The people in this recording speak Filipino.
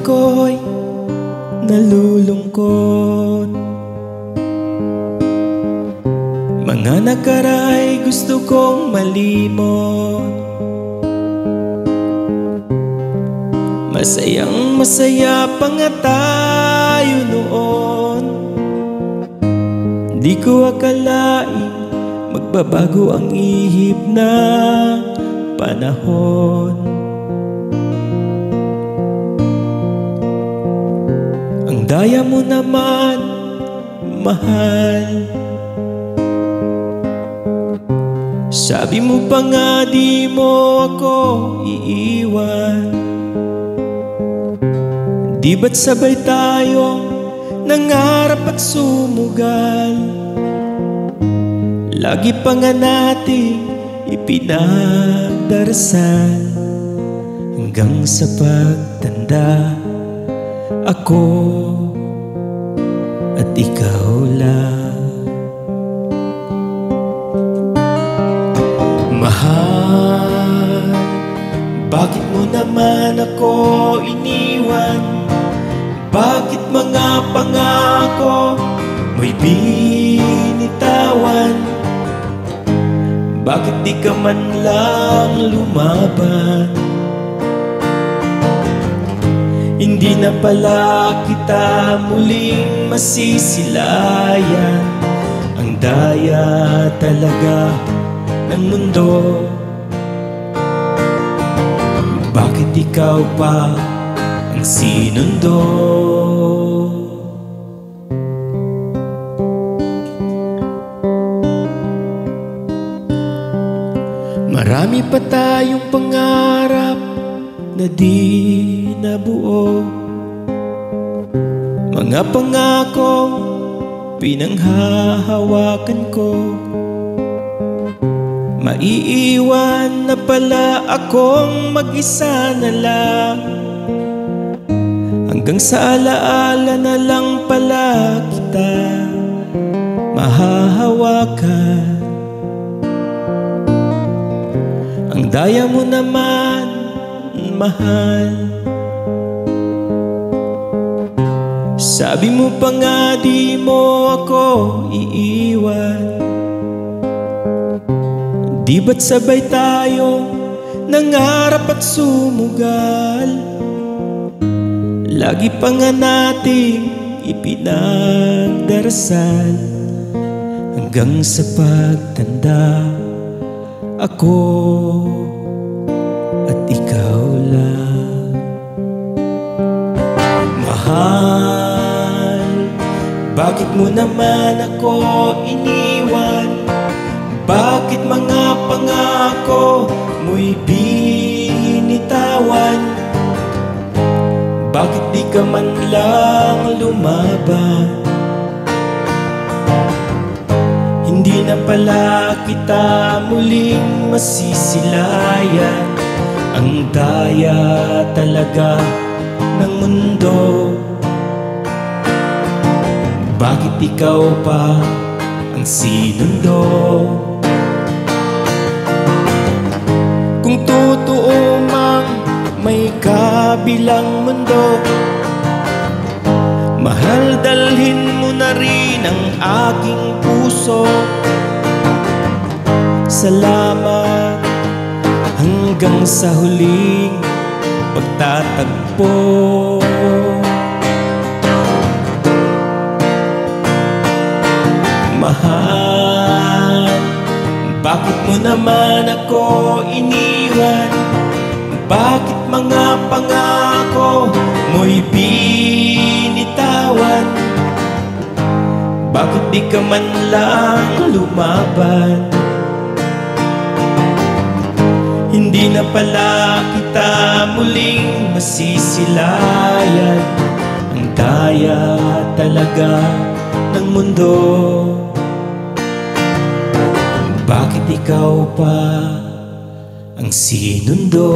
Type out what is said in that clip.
ako'y nalulungkot. Mga nakaray gusto kong malimot. Masayang masaya pa nga tayo noon. Di ko akalain magbabago ang ihip na panahon. Ang daya mo naman, mahal. Sabi mo pa nga di mo ako iiwan. Di ba't sabay tayong nangarap at sumugal? Lagi pa nga nating ipinagdarasal hanggang sa pagtanda, ako at ikaw lang. Mahal, bakit mo naman ako iniwan? Bakit mga pangako mo'y binitawan? Bakit di ka man lang lumaban? Hindi na pala kita muling masisilayan. Ang daya talaga ng mundo. Bakit ikaw pa ang sinundo? Marami pa tayong pangarap na di nabuo. Mga pangako pinanghahawakan ko. Maiiwan na pala akong mag-isa na lang. Hanggang sa alaala na lang pala kita mahahawakan. Ang daya mo naman, mahal. Sabi mo pa nga di mo ako iiwan. Di ba't sabay tayong nangarap at sumugal? Lagi pa nga nating ipinagdarasal hanggang sa pagtanda, ako at ikaw lang. Mahal, bakit mo naman ako iniwan? Bakit mga pangako mo'y binitawan? Bakit di ka man lang lumaban? Hindi na pala kita muling masisilayan. Ang daya talaga ng mundo. Bakit ikaw pa ang sinundo? Kung totoo mang may kabilang mundo, mahal, dalhin mo na rin ang aking puso. Salamat hanggang sa huling pagtatagpo. Mahal, bakit mo naman ako iniwan? Bakit mga pangako mo'y binitawan? Bakit di ka man lang lumaban? Hindi na pala kita muling masisilayan. Ang daya talaga ng mundo. Bakit ikaw pa ang sinundo?